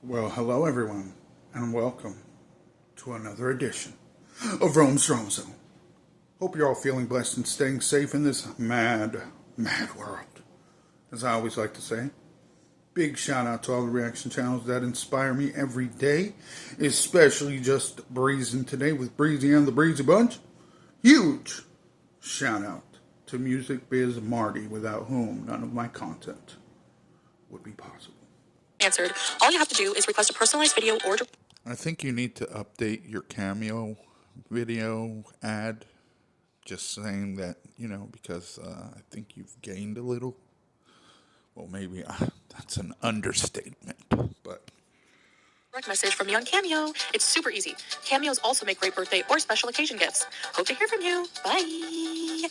Well, hello everyone, and welcome to another edition of Rome's Drama Zone. Hope you're all feeling blessed and staying safe in this mad world. As I always like to say, big shout out to all the reaction channels that inspire me every day, especially just Breezing today with Breezy and the Breezy Bunch. Huge shout out to Music Biz Marty, without whom none of my content would be possible. Answered. All you have to do is request a personalized video or... I think you need to update your Cameo video ad. Just saying that, because I think you've gained a little. Well, maybe that's an understatement, but... Direct message from me on Cameo. It's super easy. Cameos also make great birthday or special occasion gifts. Hope to hear from you. Bye.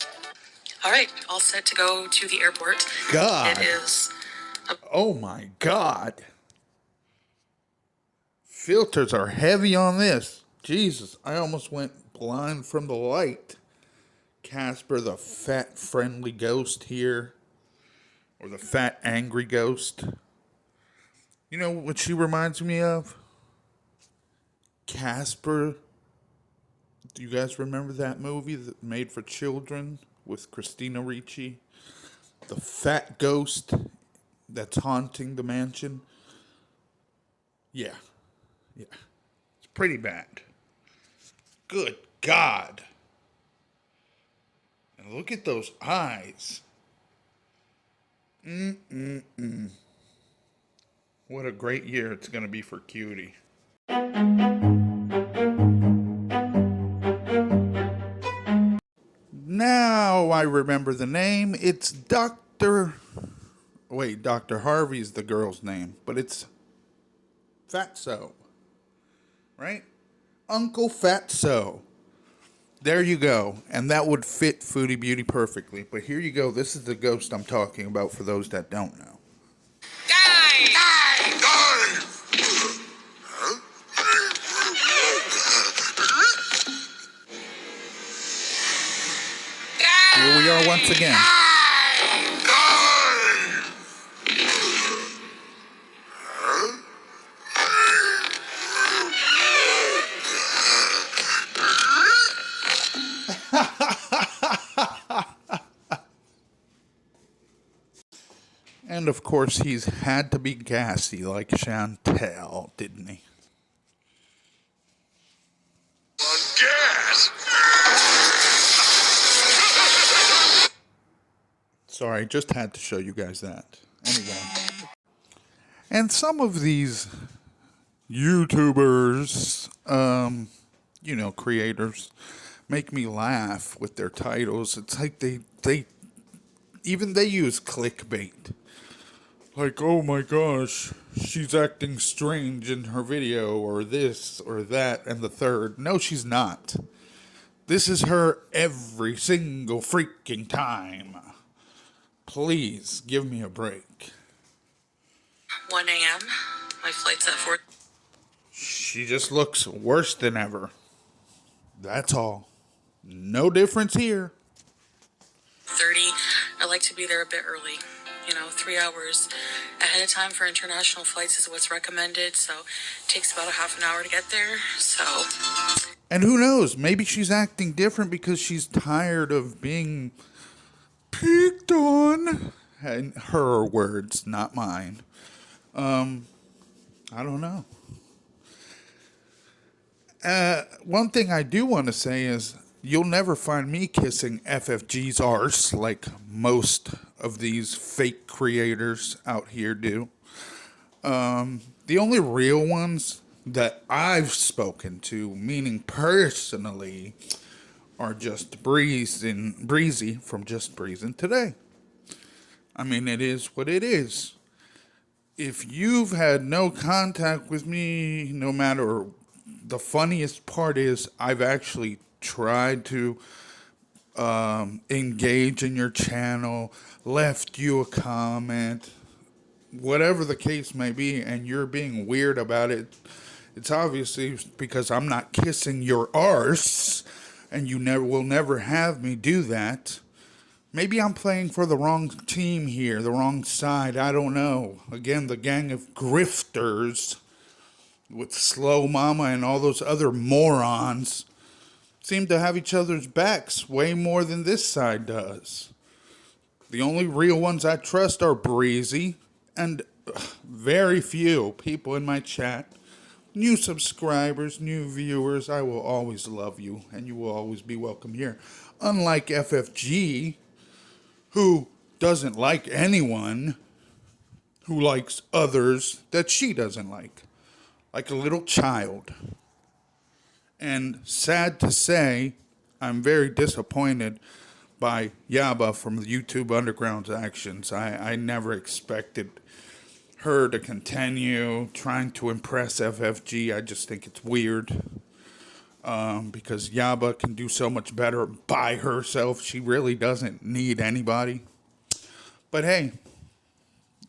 All right, all set to go to the airport. God. It is... Oh my God. Filters are heavy on this. Jesus, I almost went blind from the light. Casper, the fat friendly ghost here. Or the fat angry ghost. You know what she reminds me of? Casper. Do you guys remember that movie that made for children with Christina Ricci? The fat ghost that's haunting the mansion. Yeah. It's pretty bad. Good God. And look at those eyes. What a great year it's going to be for Cutie. Now I remember the name. It's Dr. Harvey's the girl's name, but it's Fatso. Right? Uncle Fatso. There you go. And that would fit Foodie Beauty perfectly. But here you go. This is the ghost I'm talking about for those that don't know. Die! Here we are once again. And of course, he's had to be gassy like Chantel, didn't he? On gas! Sorry, just had to show you guys that. Anyway. And some of these YouTubers, creators, make me laugh with their titles. It's like they use clickbait. Like, oh my gosh, she's acting strange in her video, or this, or that, and the third. No, she's not. This is her every single freaking time. Please, give me a break. 1 a.m. My flight's at 4. She just looks worse than ever. That's all. No difference here. 30. I like to be there a bit early. 3 hours ahead of time for international flights is what's recommended. So it takes about a half an hour to get there. And who knows? Maybe she's acting different because she's tired of being picked on. In her words, not mine. I don't know. One thing I do want to say is you'll never find me kissing FFG's arse like most of these fake creators out here do. The only real ones that I've spoken to, meaning personally, are just Breezy from Just Breezing Today. I mean, it is what it is. If you've had no contact with me, no matter, the funniest part is I've actually tried to engage in your channel, left you a comment, whatever the case may be, and you're being weird about it. It's obviously because I'm not kissing your arse, and you will never have me do that. Maybe I'm playing for the wrong team here, the wrong side. I don't know. Again, the gang of grifters with Slow Mama and all those other morons, seem to have each other's backs way more than this side does. The only real ones I trust are Breezy and very few people in my chat. New subscribers, new viewers, I will always love you and you will always be welcome here. Unlike FFG, who doesn't like anyone, who likes others that she doesn't like a little child. And sad to say, I'm very disappointed by Yaba from the YouTube Underground's actions. I never expected her to continue trying to impress FFG. I just think it's weird. Because Yaba can do so much better by herself. She really doesn't need anybody. But hey,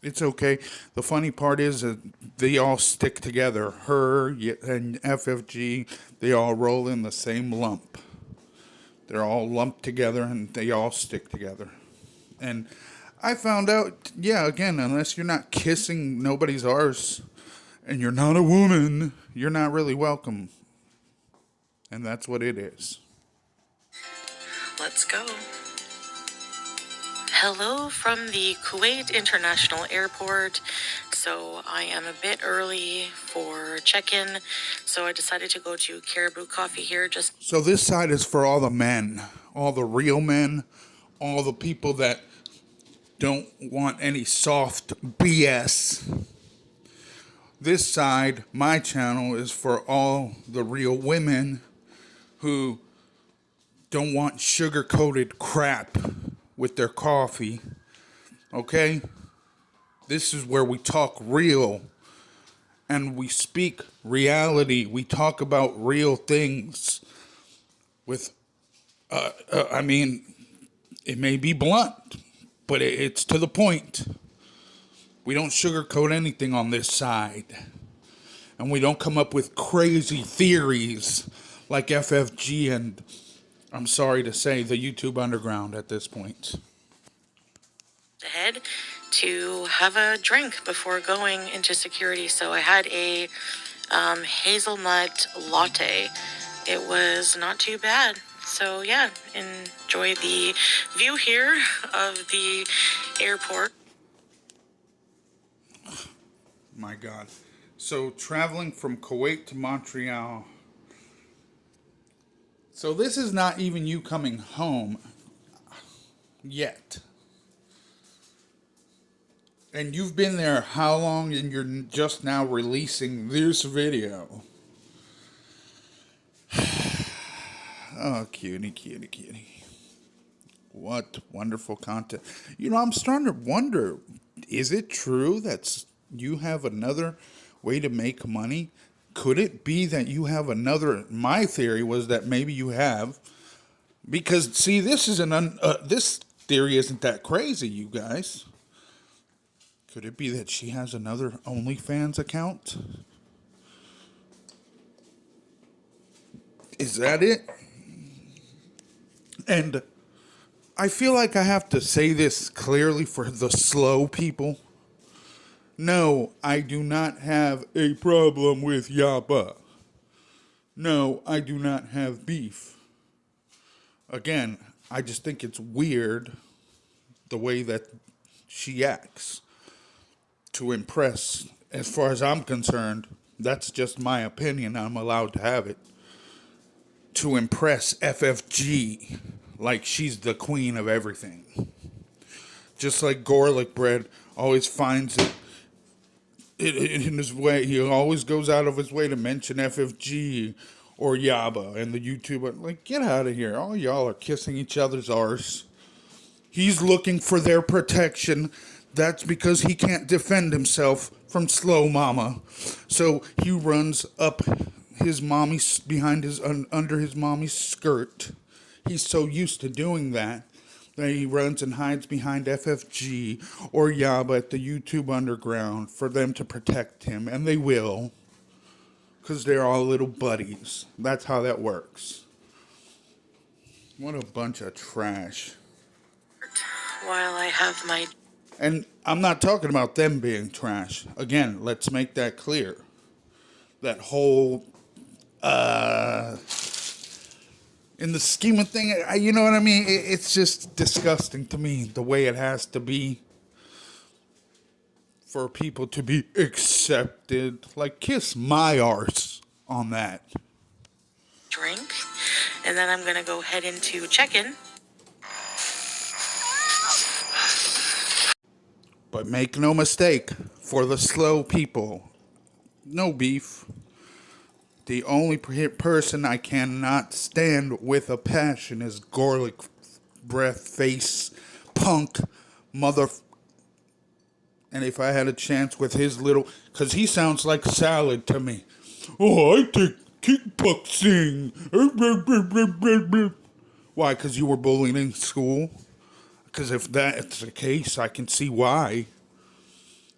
it's okay. The funny part is that they all stick together. Her and FFG, they all roll in the same lump. They're all lumped together and they all stick together. And I found out, yeah, again, unless you're not kissing nobody's arse and you're not a woman, you're not really welcome. And that's what it is. Let's go. Hello from the Kuwait International Airport. So I am a bit early for check-in, so I decided to go to Caribou Coffee here just... So this side is for all the men, all the real men, all the people that don't want any soft BS. This side, my channel, is for all the real women who don't want sugar-coated crap with their coffee. Okay? This is where we talk real and we speak reality. We talk about real things with, I mean, it may be blunt, but it's to the point. We don't sugarcoat anything on this side. And we don't come up with crazy theories like FFG and, I'm sorry to say, the YouTube Underground at this point. Ahead to have a drink before going into security. So I had a hazelnut latte. It was not too bad. So yeah, enjoy the view here of the airport. My God. So traveling from Kuwait to Montreal. So this is not even you coming home yet. And you've been there how long, and you're just now releasing this video. Oh, cutie, cutie, cutie. What wonderful content. You know, I'm starting to wonder, is it true that you have another way to make money? Could it be that you have another? My theory was that maybe you have. Because, see, this is this theory isn't that crazy, you guys. Could it be that she has another OnlyFans account? Is that it? And I feel like I have to say this clearly for the slow people. No, I do not have a problem with Yaba. No, I do not have beef. Again, I just think it's weird the way that she acts to impress. As far as I'm concerned, that's just my opinion. I'm allowed to have it. To impress FFG like she's the queen of everything. Just like garlic bread always finds it in his way. He always goes out of his way to mention FFG or Yaba and the YouTuber. Like, get out of here. All y'all are kissing each other's arse. He's looking for their protection. That's because he can't defend himself from Slow Mama. So he runs up his mommy's under his mommy's skirt. He's so used to doing that he runs and hides behind FFG or Yaba at the YouTube Underground for them to protect him, and they will, because they're all little buddies. That's how that works. What a bunch of trash. While I have my... And I'm not talking about them being trash. Again, let's make that clear. that whole, in the scheme of things, you know what I mean? It's just disgusting to me, the way it has to be for people to be accepted. Like, kiss my arse on that. Drink. And then I'm going to go head into check-in. But make no mistake, for the slow people, no beef. The only person I cannot stand with a passion is garlic breath face punk mother. And if I had a chance with his little, because he sounds like salad to me. Oh, I take kickboxing. Why? Because you were bullied in school? Because if that's the case, I can see why.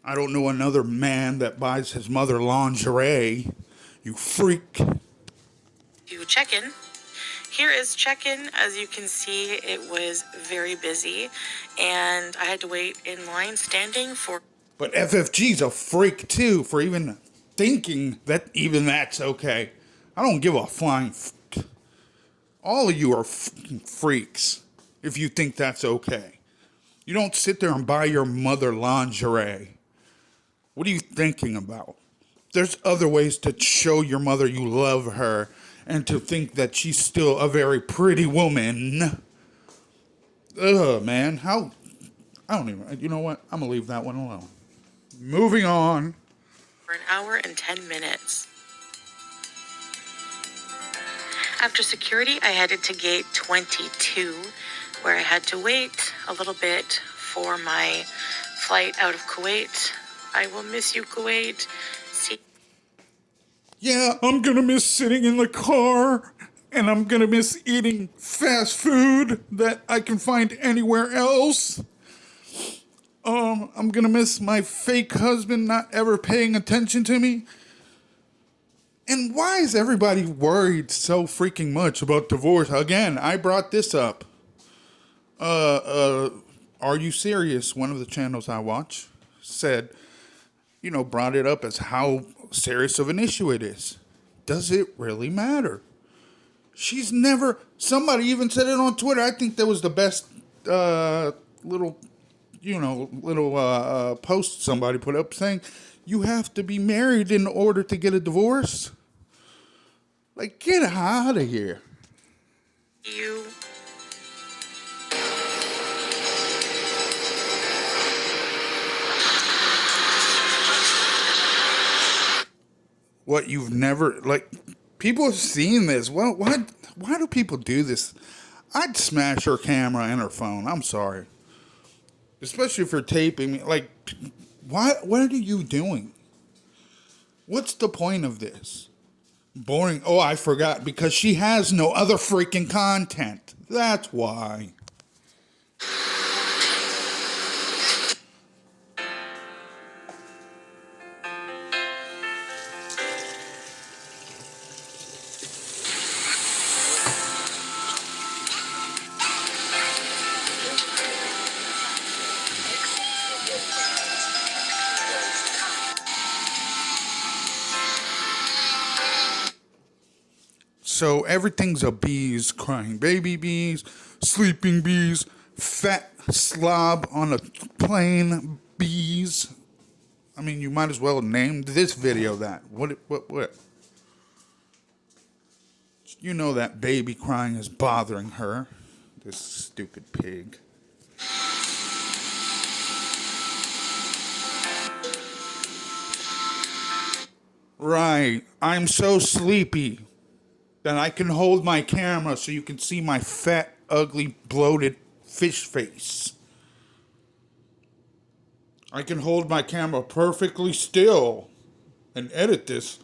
I don't know another man that buys his mother lingerie. You freak. To check-in. Here is check-in. As you can see, it was very busy, and I had to wait in line standing for... But FFG's a freak, too, for even thinking that even that's okay. I don't give a flying all of you are freaks if you think that's okay. You don't sit there and buy your mother lingerie. What are you thinking about? There's other ways to show your mother you love her and to think that she's still a very pretty woman. Ugh, man. How? I don't even... You know what? I'm going to leave that one alone. Moving on. For an hour and 10 minutes. After security, I headed to gate 22, where I had to wait a little bit for my flight out of Kuwait. I will miss you, Kuwait. See. Yeah, I'm gonna miss sitting in the car, and I'm gonna miss eating fast food that I can find anywhere else. I'm gonna miss my fake husband not ever paying attention to me. And why is everybody worried so freaking much about divorce? Again, I brought this up. Are You Serious? One of the channels I watch said, brought it up as how serious of an issue it is. Does it really matter? She's never... Somebody even said it on Twitter. I think that was the best little post somebody put up saying, you have to be married in order to get a divorce? Like, get out of here. You. What, you've never... Like, people have seen this. Well, why do people do this? I'd smash her camera and her phone. I'm sorry. Especially if you're taping me. Like, what are you doing? What's the point of this? Boring. Oh, I forgot. Because she has no other freaking content. That's why. So everything's a bees, crying baby bees, sleeping bees, fat slob on a plane bees. I mean, you might as well have named this video that. What? You know that baby crying is bothering her. This stupid pig. Right. I'm so sleepy that I can hold my camera so you can see my fat, ugly, bloated fish face. I can hold my camera perfectly still and edit this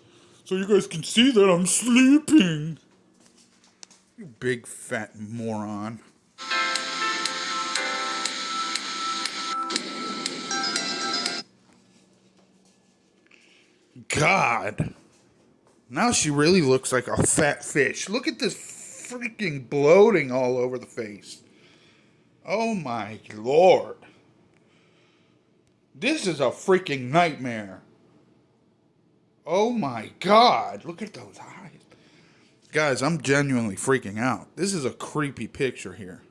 so you guys can see that I'm sleeping. You big fat moron. God. Now she really looks like a fat fish. Look at this freaking bloating all over the face. Oh my Lord. This is a freaking nightmare. Oh my God, look at those eyes. Guys, I'm genuinely freaking out. This is a creepy picture here.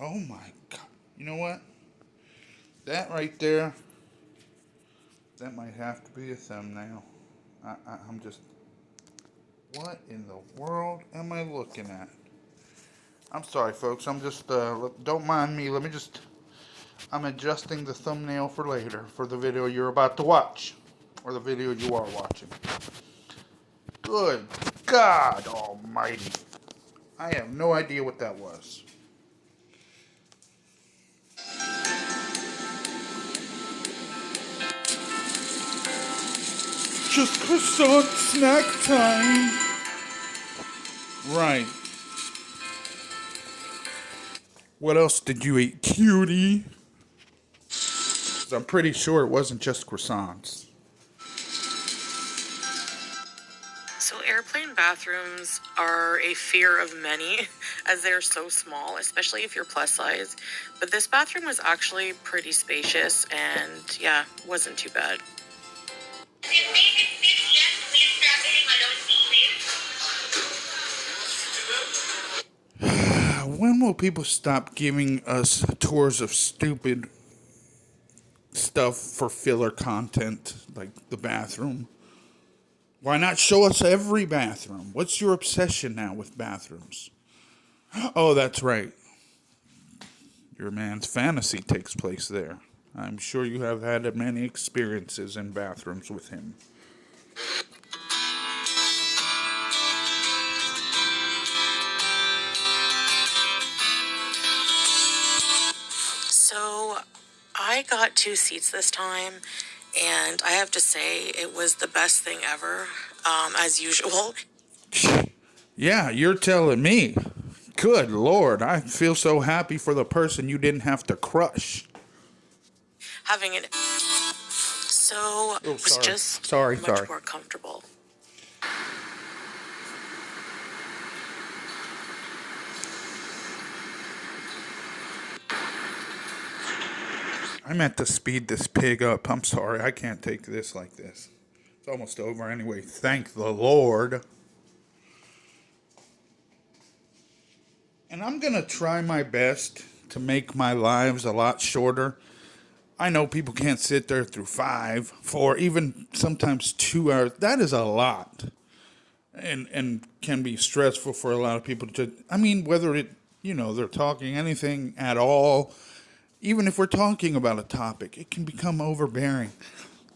Oh my God. You know what? That right there, that might have to be a thumbnail. I'm just, what in the world am I looking at? I'm sorry, folks. I'm just, don't mind me. I'm adjusting the thumbnail for later, for the video you're about to watch, or the video you are watching. Good God almighty. I have no idea what that was. Just croissant snack time. Right. What else did you eat, cutie? 'Cause I'm pretty sure it wasn't just croissants. So airplane bathrooms are a fear of many as they're so small, especially if you're plus size. But this bathroom was actually pretty spacious and yeah, wasn't too bad. When will people stop giving us tours of stupid stuff for filler content, like the bathroom? Why not show us every bathroom? What's your obsession now with bathrooms? Oh, that's right. Your man's fantasy takes place there. I'm sure you have had many experiences in bathrooms with him. So I got 2 seats this time, and I have to say it was the best thing ever, as usual. Yeah, you're telling me. Good Lord, I feel so happy for the person you didn't have to crush. Having it so Oh, was sorry. just Sorry. much more comfortable. I meant to speed this pig up. I'm sorry, I can't take this like this. It's almost over anyway. Thank the Lord. And I'm going to try my best to make my lives a lot shorter. I know people can't sit there through 5, 4, even sometimes 2 hours. That is a lot. And can be stressful for a lot of people to, I mean, whether they're talking anything at all, even if we're talking about a topic, it can become overbearing.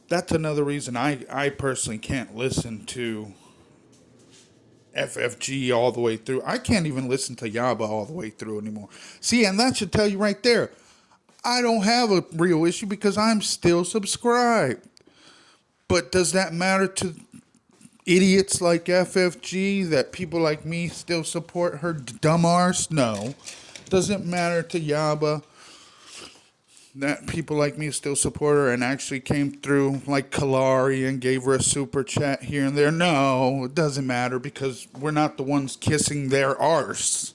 That's another reason I personally can't listen to FFG all the way through. I can't even listen to Yaba all the way through anymore. See, and that should tell you right there, I don't have a real issue because I'm still subscribed. But does that matter to idiots like FFG, that people like me still support her dumb arse? No. Does it matter to Yaba that people like me still support her and actually came through like Kalari and gave her a super chat here and there? No, it doesn't matter because we're not the ones kissing their arse.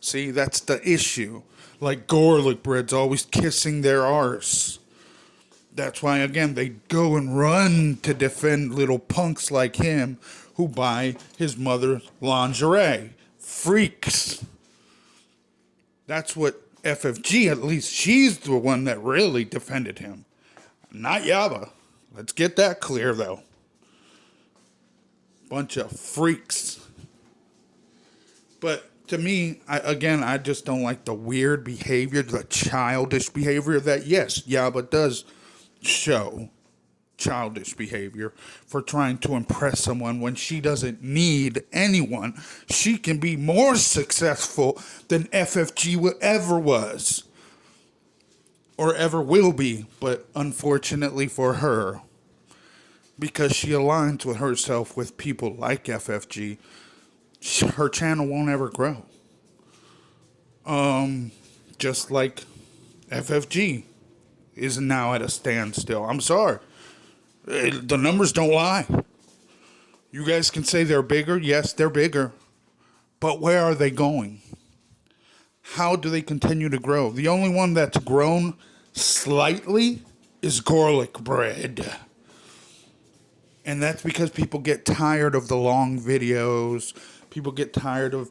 See, that's the issue. Like gorlworld's always kissing their arse. That's why, again, they go and run to defend little punks like him who buy his mother's lingerie. Freaks. That's what FFG, at least she's the one that really defended him. Not Yaba. Let's get that clear, though. Bunch of freaks. But to me, I just don't like the weird behavior, the childish behavior that, yes, Yaba does show childish behavior for trying to impress someone when she doesn't need anyone. She can be more successful than FFG ever was or ever will be, but unfortunately for her, because she aligns with herself with people like FFG, her channel won't ever grow. Just like FFG is now at a standstill. I'm sorry. The numbers don't lie. You guys can say they're bigger. Yes, they're bigger. But where are they going? How do they continue to grow? The only one that's grown slightly is garlic bread. And that's because people get tired of the long videos. People get tired of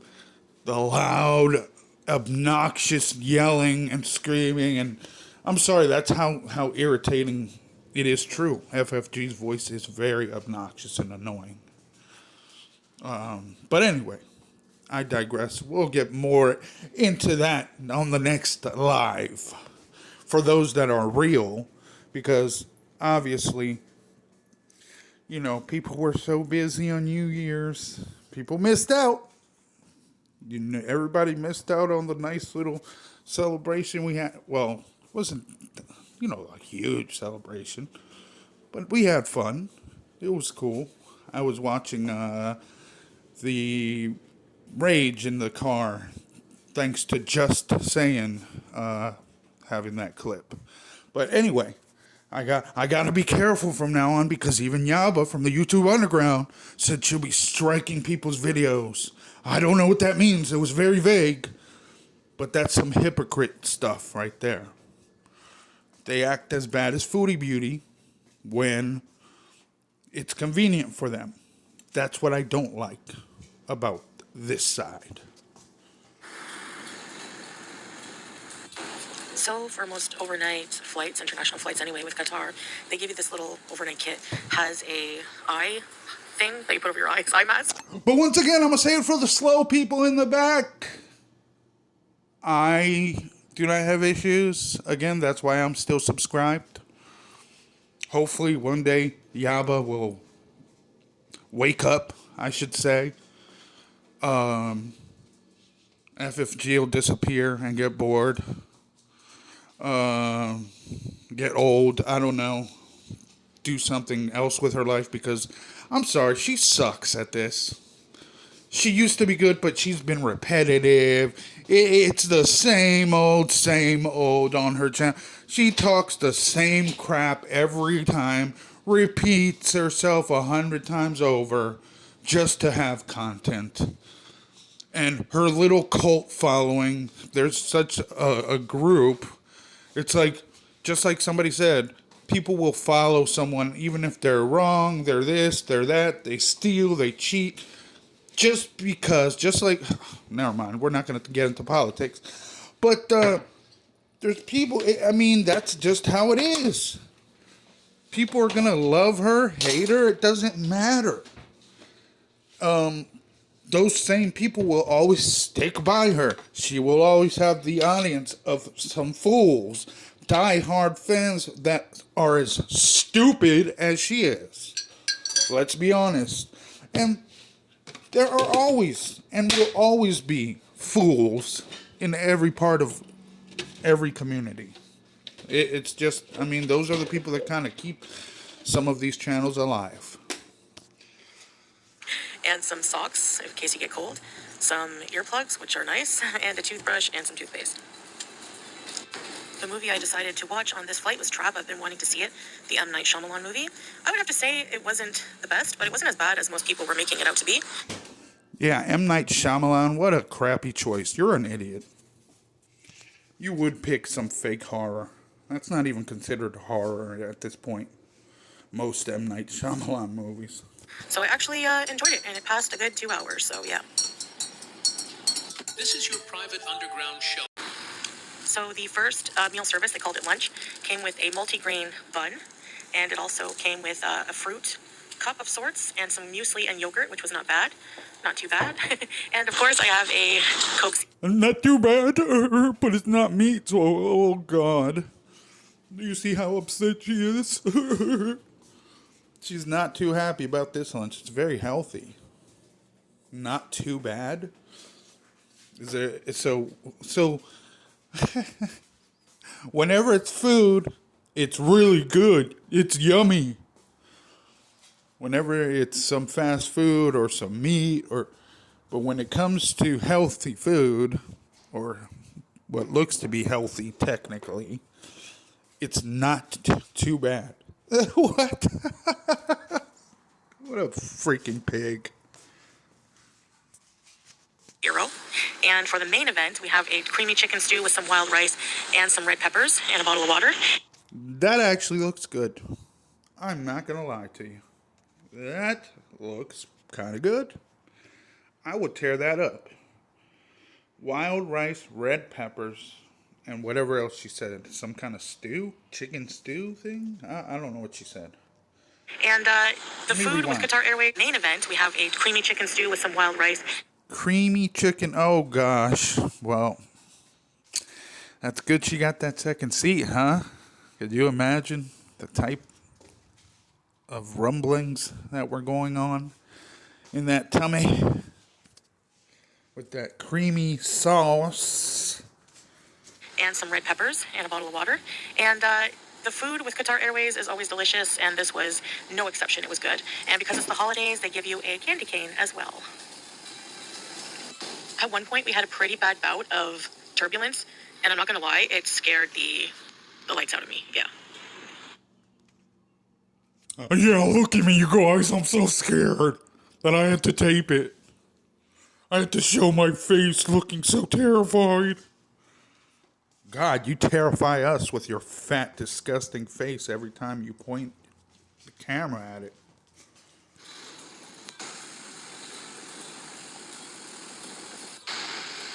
the loud, obnoxious yelling and screaming. And I'm sorry, that's how irritating it is. True. FFG's voice is very obnoxious and annoying. But anyway, I digress. We'll get more into that on the next live for those that are real, because obviously, you know, people were so busy on New Year's. People missed out. You know, everybody missed out on the nice little celebration we had. Well, it wasn't, you know, a huge celebration, but we had fun. It was cool. I was watching the rage in the car, thanks to Just Saying having that clip. But anyway, I got to be careful from now on, because even Yaba from the YouTube Underground said she'll be striking people's videos. I don't know what that means. It was very vague, but that's some hypocrite stuff right there. They act as bad as Foodie Beauty when it's convenient for them. That's what I don't like about this side. So for most overnight flights, international flights anyway, with Qatar, they give you this little overnight kit. Has a eye thing that you put over your eye, eye mask. But once again, I'm going to say it for the slow people in the back. I do not have issues. Again, that's why I'm still subscribed. Hopefully one day Yaba will wake up, I should say. FFG will disappear and get bored. Get old, I don't know. Do something else with her life, because I'm sorry, she sucks at this. She used to be good, but she's been repetitive. It's the same old on her channel. She talks the same crap every time, repeats herself 100 times over just to have content. And her little cult following, there's such a group. It's like, just like somebody said, people will follow someone even if they're wrong, they're this, they're that, they steal, they cheat. Just because, just like, never mind, we're not going to get into politics. But there's people, I mean, that's just how it is. People are going to love her, hate her, it doesn't matter. Those same people will always stick by her. She will always have the audience of some fools, die-hard fans that are as stupid as she is. Let's be honest. And there are always, and will always be, fools in every part of every community. It's just, I mean, those are the people that kind of keep some of these channels alive. And some socks, in case you get cold. Some earplugs, which are nice. And a toothbrush and some toothpaste. The movie I decided to watch on this flight was Trap. I've been wanting to see it. The M. Night Shyamalan movie. I would have to say it wasn't the best, but it wasn't as bad as most people were making it out to be. Yeah, M. Night Shyamalan, what a crappy choice. You're an idiot. You would pick some fake horror. That's not even considered horror at this point. Most M. Night Shyamalan movies. So I actually enjoyed it, and it passed a good 2 hours, so yeah. This is your private underground show. So the first meal service, they called it lunch, came with a multi-grain bun, and it also came with a fruit cup of sorts, and some muesli and yogurt, which was not bad. Not too bad. And of course I have a Coke. Not too bad, but it's not meat, so oh god. Do you see how upset she is? She's not too happy about this lunch. It's very healthy. Not too bad. Is there so whenever it's food, it's really good. It's yummy. Whenever it's some fast food or some meat but when it comes to healthy food, or what looks to be healthy technically, it's not too bad. What? What a freaking pig. Euro. And for the main event, we have a creamy chicken stew with some wild rice and some red peppers and a bottle of water. That actually looks good. I'm not going to lie to you. That looks kind of good. I would tear that up. Wild rice, red peppers, and whatever else she said. Some kind of stew? Chicken stew thing? I don't know what she said. And the food with rewind. Qatar Airways main event, we have a creamy chicken stew with some wild rice. Creamy chicken. Oh, gosh. Well, that's good she got that second seat, huh? Could you imagine the type of rumblings that were going on in that tummy? With that creamy sauce. And some red peppers and a bottle of water. And the food with Qatar Airways is always delicious, and this was no exception. It was good. And because it's the holidays, they give you a candy cane as well. At one point, we had a pretty bad bout of turbulence, and I'm not going to lie, it scared the lights out of me. Yeah. Yeah, look at me, you guys. I'm so scared that I had to tape it. I had to show my face looking so terrified. God, you terrify us with your fat, disgusting face every time you point the camera at it.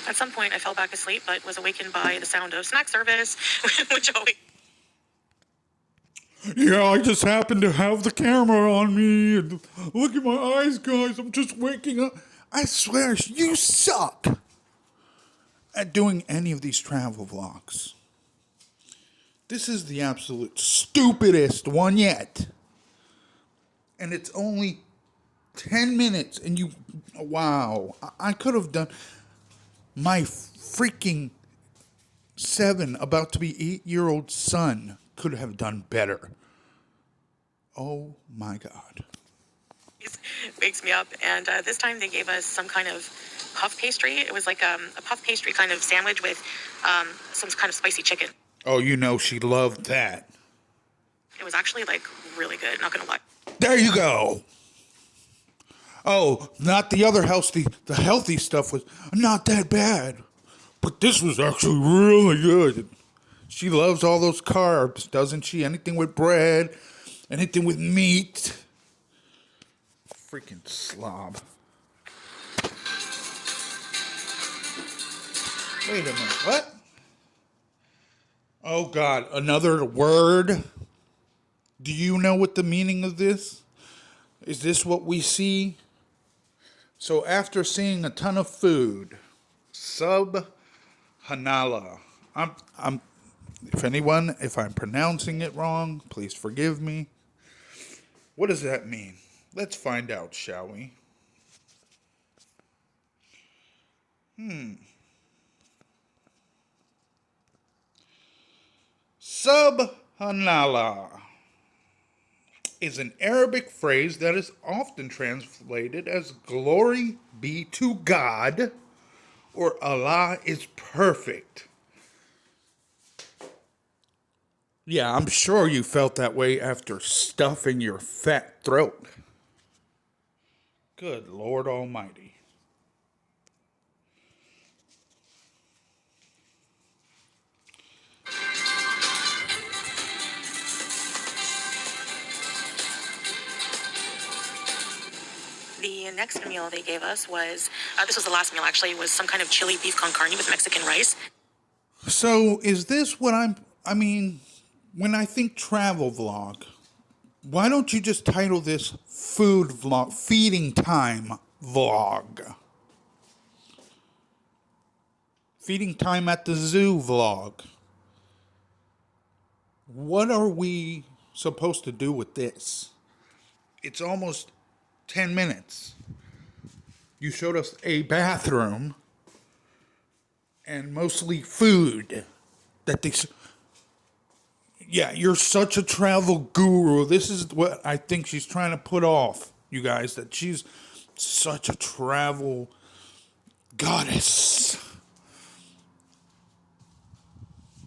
At some point, I fell back asleep, but was awakened by the sound of snack service, which always... Yeah, I just happened to have the camera on me. And look at my eyes, guys. I'm just waking up. I swear, you suck at doing any of these travel vlogs. This is the absolute stupidest one yet. And it's only 10 minutes. And you, wow. I could have done my freaking 7, about to be 8-year-old son could have done better. Oh my God. wakes me up. And this time they gave us some kind of puff pastry. It was like a puff pastry kind of sandwich with some kind of spicy chicken. Oh, you know she loved that. It was actually like really good, not gonna lie. There you go. Oh, not the other healthy. The healthy stuff was not that bad. But this was actually really good. She loves all those carbs, doesn't she? Anything with bread, anything with meat. Freaking slob. Wait a minute, what? Oh God, another word? Do you know what the meaning of this? Is this what we see? So after seeing a ton of food, Subhanallah. If I'm pronouncing it wrong, please forgive me. What does that mean? Let's find out, shall we? Subhanallah is an Arabic phrase that is often translated as glory be to God or Allah is perfect. Yeah, I'm sure you felt that way after stuffing your fat throat. Good Lord Almighty. The next meal they gave us was, this was the last meal actually, was some kind of chili beef con carne with Mexican rice. So is this what I mean, when I think travel vlog, why don't you just title this food vlog, feeding time vlog? Feeding time at the zoo vlog. What are we supposed to do with this? It's almost 10 minutes. You showed us a bathroom and mostly food that they... Yeah, you're such a travel guru. This is what I think she's trying to put off, you guys, that she's such a travel goddess.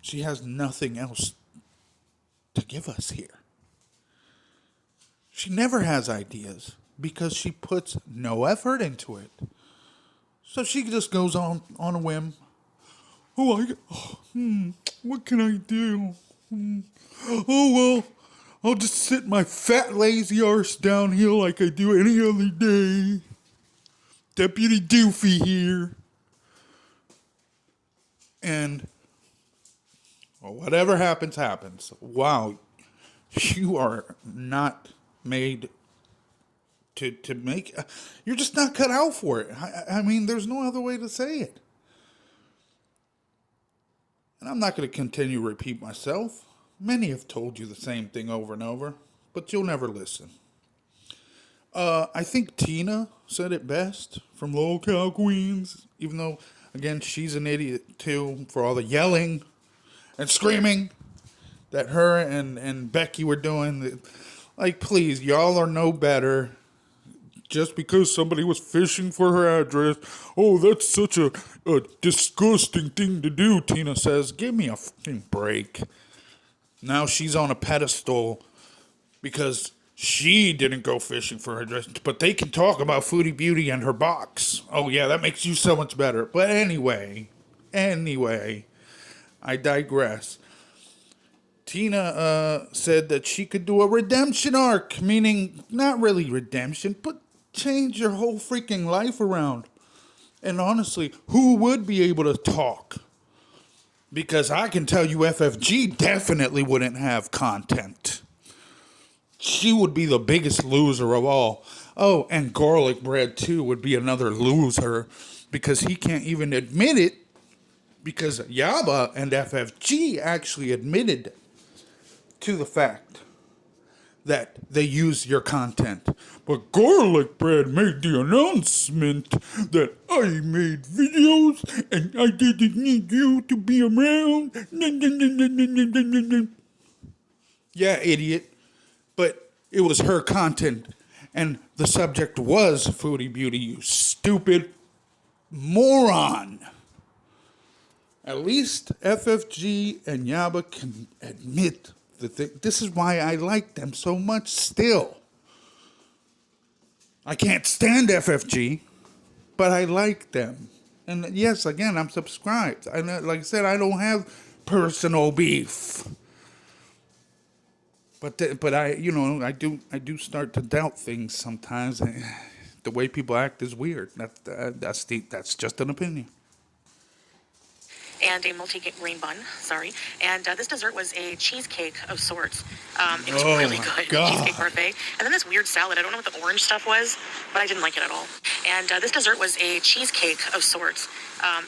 She has nothing else to give us here. She never has ideas because she puts no effort into it. So she just goes on a whim. What can I do? Oh, well, I'll just sit my fat lazy arse down here like I do any other day. Deputy Doofy here. And well, whatever happens, happens. Wow, you are not made to make... You're just not cut out for it. I mean, there's no other way to say it. And I'm not going to continue to repeat myself. Many have told you the same thing over and over, but you'll never listen. I think Tina said it best from lolcow Queens, even though, again, she's an idiot too for all the yelling and screaming that her and Becky were doing. Like, please, y'all are no better. Just because somebody was fishing for her address. Oh, that's such a disgusting thing to do, Tina says. Give me a fucking break. Now she's on a pedestal because she didn't go fishing for her address. But they can talk about Foodie Beauty and her box. Oh, yeah, that makes you so much better. But anyway, I digress. Tina said that she could do a redemption arc, meaning not really redemption, but change your whole freaking life around. And honestly, who would be able to talk? Because I can tell you FFG definitely wouldn't have content. She would be the biggest loser of all. Oh, and Garlic Bread too would be another loser because he can't even admit it because Yaba and FFG actually admitted to the fact that they use your content. But Garlic Bread made the announcement that I made videos and I didn't need you to be around. Yeah, idiot. But it was her content and the subject was Foodie Beauty, you stupid moron. At least FFG and Yaba can admit this is why I like them so much still. I can't stand FFG, but I like them. And yes, again, I'm subscribed. And like I said, I don't have personal beef. But I, I do start to doubt things sometimes. The way people act is weird. That's just an opinion. And a multi-grain bun, And this dessert was a cheesecake of sorts. It was really good, cheesecake parfait. And then this weird salad, I don't know what the orange stuff was, but I didn't like it at all. And this dessert was a cheesecake of sorts.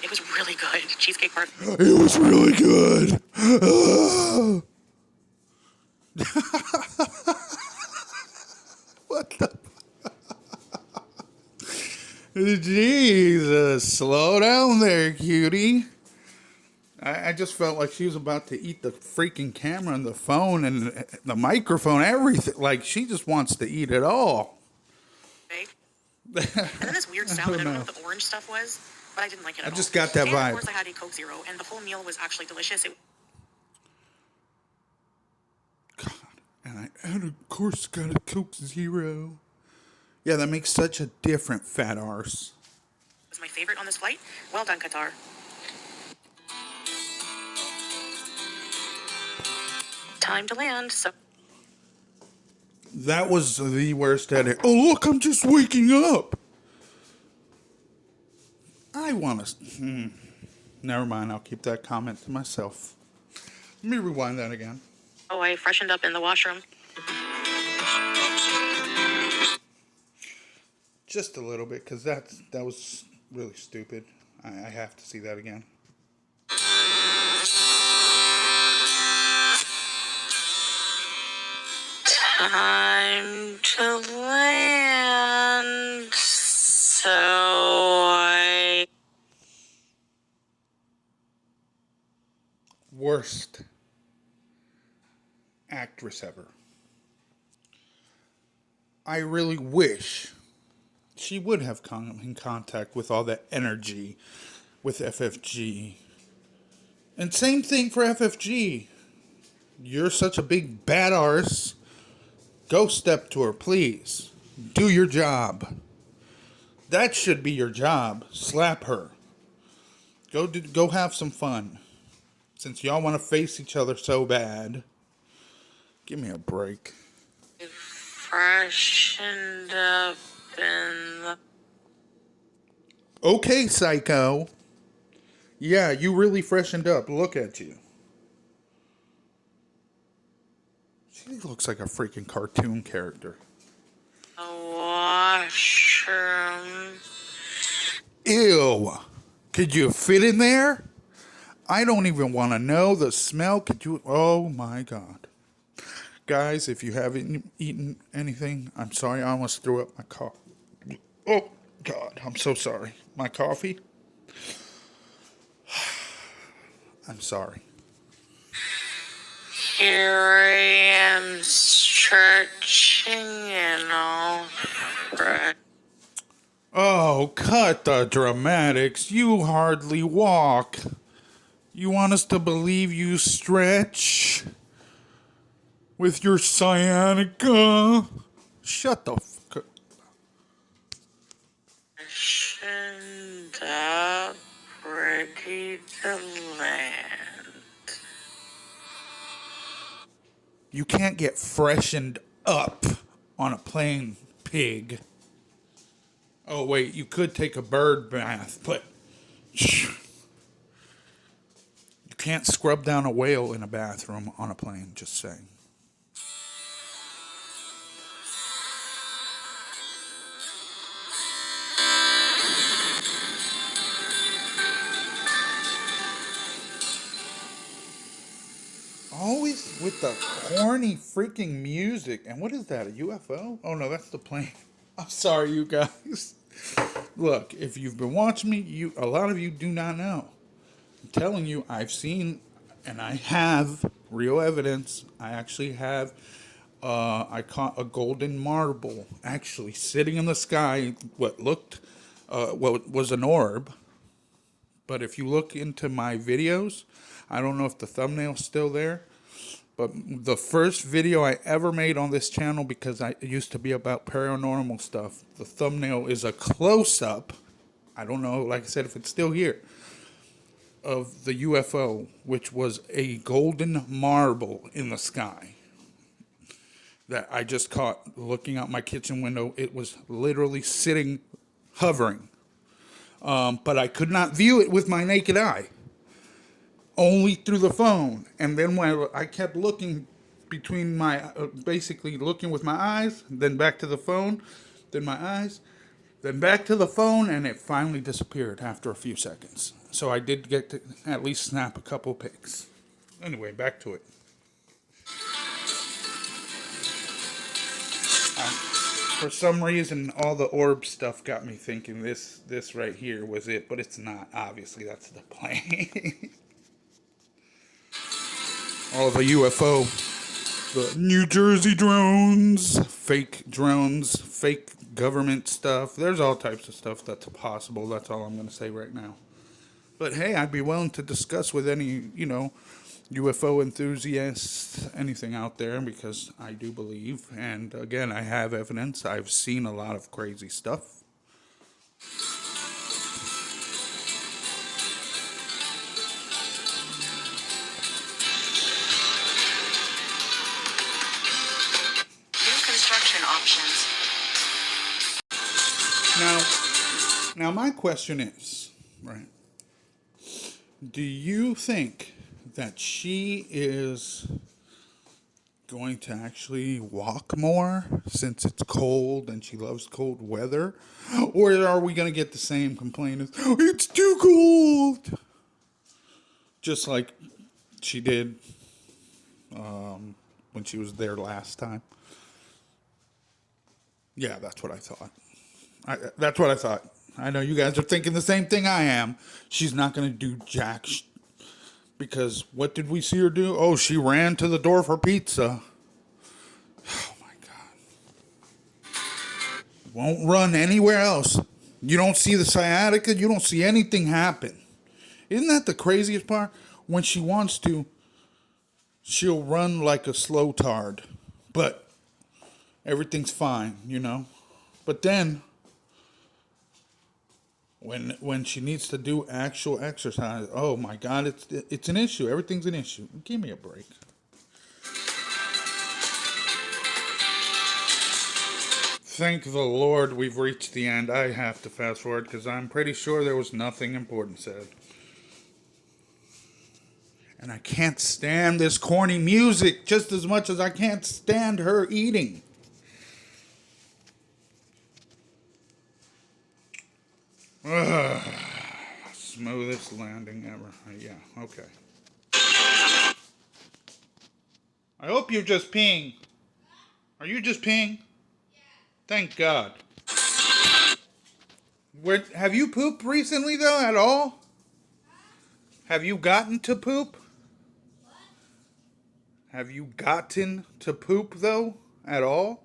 It was really good, cheesecake parfait. It was really good. What the... Jesus, slow down there, cutie. I just felt like she was about to eat the freaking camera and the phone and the microphone, everything. Like, she just wants to eat it all. And then this weird salad, I don't know what the orange stuff was, but I didn't like it at all. I just got that vibe. And of course I had a Coke Zero, and the whole meal was actually delicious. God, and I of course got a Coke Zero. Yeah, that makes such a different fat arse. It was my favorite on this flight. Well done, Qatar. Time to land, so... That was the worst edit. Oh, look, I'm just waking up. I want to... Never mind, I'll keep that comment to myself. Let me rewind that again. Oh, I freshened up in the washroom. Just a little bit, because that was really stupid. I have to see that again. Time to land, so I... Worst actress ever. I really wish she would have come in contact with all that energy with FFG. And same thing for FFG. You're such a big bad arse. Go step to her, please. Do your job. That should be your job. Slap her. Go have some fun. Since y'all want to face each other so bad. Give me a break. Freshened up in the... Okay, psycho. Yeah, you really freshened up. Look at you. She looks like a freaking cartoon character. washroom. Ew. Could you fit in there? I don't even want to know the smell. Could you? Oh my God. Guys, if you haven't eaten anything, I'm sorry. I almost threw up my coffee. Oh God, I'm so sorry. My coffee. I'm sorry. Here I am stretching and all right. Oh, cut the dramatics. You hardly walk. You want us to believe you stretch with your sciatica? Shut the fuck up. Freshened up, ready to land. You can't get freshened up on a plane, pig. Oh, wait, you could take a bird bath, but you can't scrub down a whale in a bathroom on a plane, just saying. Always with the corny freaking music. And what is that, a UFO? Oh, no, that's the plane. I'm sorry, you guys. Look, if you've been watching me, a lot of you do not know. I'm telling you, I've seen, and I have real evidence. I actually have, I caught a golden marble actually sitting in the sky, what was an orb. But if you look into my videos, I don't know if the thumbnail's still there, but the first video I ever made on this channel, because it used to be about paranormal stuff, the thumbnail is a close-up, I don't know, like I said, if it's still here, of the UFO, which was a golden marble in the sky that I just caught looking out my kitchen window. It was literally sitting, hovering. But I could not view it with my naked eye, only through the phone. And then when I kept looking between my, basically looking with my eyes, then back to the phone, then my eyes, then back to the phone, and it finally disappeared after a few seconds. So I did get to at least snap a couple pics. Anyway, back to it. For some reason, all the orb stuff got me thinking this right here was it, but it's not. Obviously, that's the plane. All the UFO, the New Jersey drones, fake government stuff. There's all types of stuff that's possible. That's all I'm going to say right now. But hey, I'd be willing to discuss with any, UFO enthusiasts, anything out there, because I do believe, and again, I have evidence. I've seen a lot of crazy stuff. New construction options. Now my question is, right, do you think that she is going to actually walk more since it's cold and she loves cold weather? Or are we going to get the same complaint as, oh, it's too cold? Just like she did when she was there last time. Yeah, that's what I thought. That's what I thought. I know you guys are thinking the same thing I am. She's not going to do jack because what did we see her do? Oh, she ran to the door for pizza. Oh, my God. Won't run anywhere else. You don't see the sciatica. You don't see anything happen. Isn't that the craziest part? When she wants to, she'll run like a slow tard. But everything's fine, But then, when she needs to do actual exercise, oh my God, it's an issue. Everything's an issue. Give me a break. Thank the Lord we've reached the end. I have to fast forward because I'm pretty sure there was nothing important said. And I can't stand this corny music just as much as I can't stand her eating. Ugh. Smoothest landing ever. Yeah, okay. I hope you're just peeing. Are you just peeing? Thank God. Have you pooped recently, though, at all? Have you gotten to poop? Have you gotten to poop, though, at all?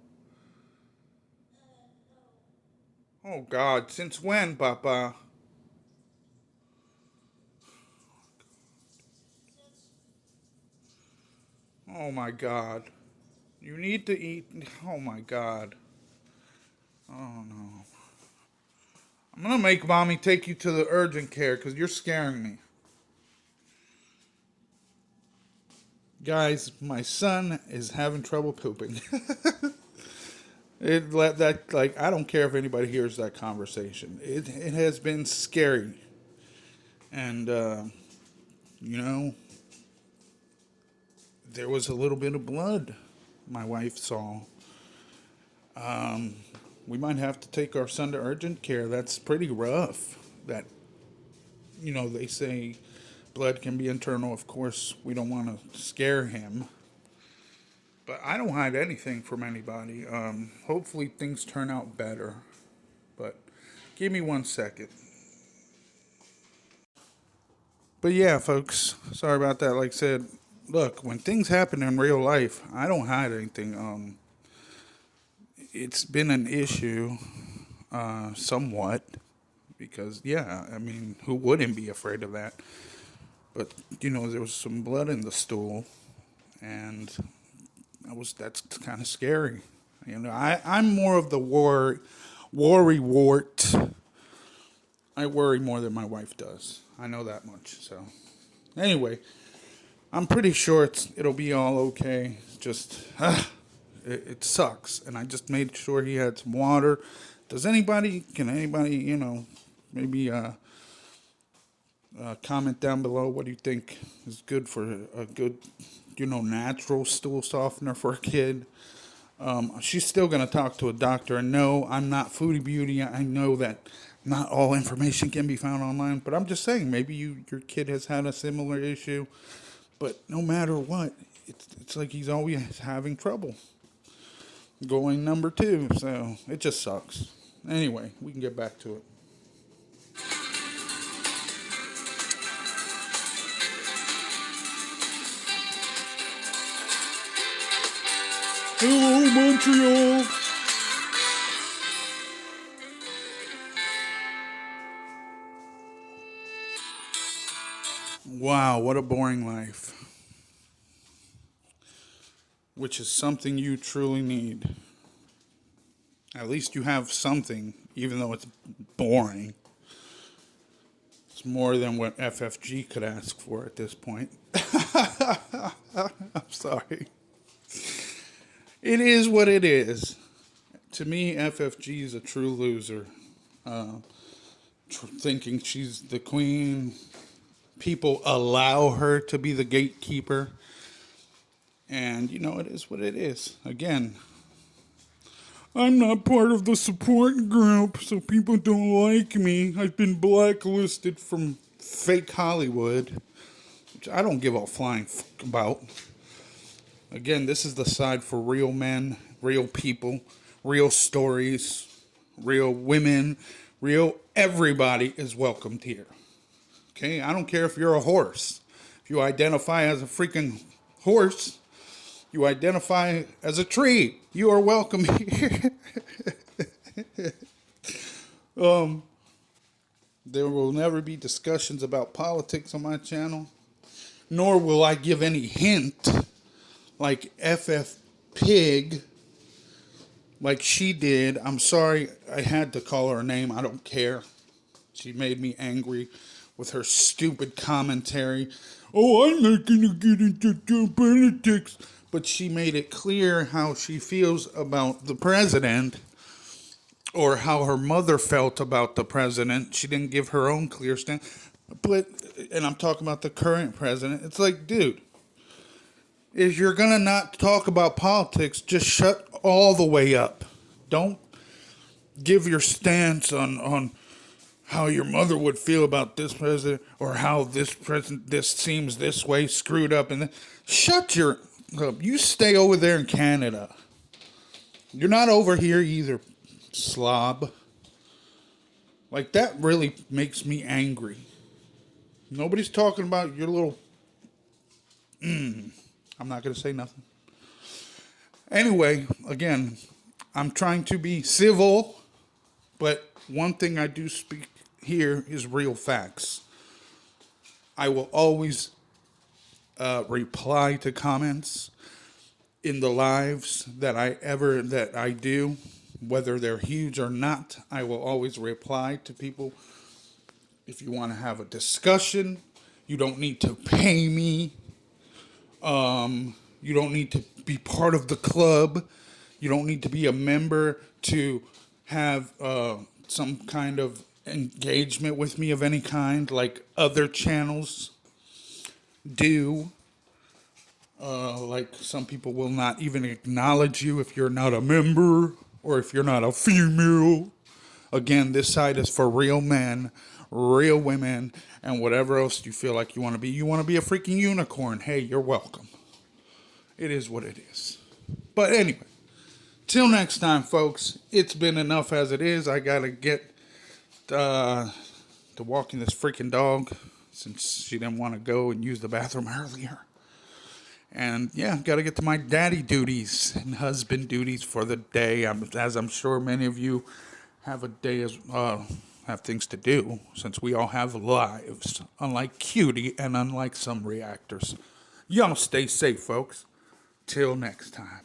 Oh, God. Since when, Papa? Oh, my God. You need to eat. Oh, my God. Oh, no. I'm going to make Mommy take you to the urgent care because you're scaring me. Guys, my son is having trouble pooping. I don't care if anybody hears that conversation. It has been scary. And, there was a little bit of blood my wife saw. We might have to take our son to urgent care. That's pretty rough. They say blood can be internal. Of course, we don't want to scare him. But I don't hide anything from anybody. Hopefully things turn out better. But give me 1 second. But yeah, folks, sorry about that. Like I said, look, when things happen in real life, I don't hide anything. It's been an issue, somewhat, because, yeah, I mean, who wouldn't be afraid of that? But, there was some blood in the stool, and that's kind of scary. I'm more of the worrywart. I worry more than my wife does. I know that much. So, anyway, I'm pretty sure it'll be all okay. Just, it sucks. And I just made sure he had some water. Can anybody, maybe comment down below what do you think is good for a good, natural stool softener for a kid. She's still going to talk to a doctor. And no, I'm not Foodie Beauty. I know that not all information can be found online. But I'm just saying, maybe your kid has had a similar issue. But no matter what, it's like he's always having trouble going number 2. So it just sucks. Anyway, we can get back to it. Hello, Montreal. Wow, what a boring life. Which is something you truly need. At least you have something, even though it's boring. It's more than what FFG could ask for at this point. I'm sorry. It is what it is. To me, FFG is a true loser. Thinking she's the queen. People allow her to be the gatekeeper. And, it is what it is. Again, I'm not part of the support group, so people don't like me. I've been blacklisted from fake Hollywood, which I don't give a flying fuck about. Again, this is the side for real men, real people, real stories, real women, real everybody is welcomed here. Okay? I don't care if you're a horse. If you identify as a freaking horse, you identify as a tree, you are welcome here. There will never be discussions about politics on my channel, nor will I give any hint like FF Pig, like she did. I'm sorry I had to call her a name. I don't care. She made me angry with her stupid commentary. Oh, I'm not going to get into politics. But she made it clear how she feels about the president. or how her mother felt about the president. She didn't give her own clear stand. But, and I'm talking about the current president. It's like, dude, if you're going to not talk about politics, just shut all the way up. Don't give your stance on how your mother would feel about this president, or how this president, this seems this way, screwed up. And then shut your up. You stay over there in Canada. You're not over here either, slob. Like, that really makes me angry. Nobody's talking about your little... I'm not going to say nothing. Anyway, again, I'm trying to be civil, but one thing I do speak here is real facts. I will always reply to comments in the lives that I do, whether they're huge or not. I will always reply to people. If you want to have a discussion, you don't need to pay me. You don't need to be part of the club. You don't need to be a member to have some kind of engagement with me of any kind, like other channels do. Like, some people will not even acknowledge you if you're not a member or if you're not a female. Again, this site is for real men, real women, and whatever else you feel like you want to be. You want to be a freaking unicorn. Hey, you're welcome. It is what it is. But anyway, till next time, folks, it's been enough as it is. I got to get to walking this freaking dog since she didn't want to go and use the bathroom earlier. And yeah, got to get to my daddy duties and husband duties for the day. As I'm sure many of you have a day have things to do, since we all have lives, unlike Cutie and unlike some reactors. Y'all stay safe, folks. Till next time.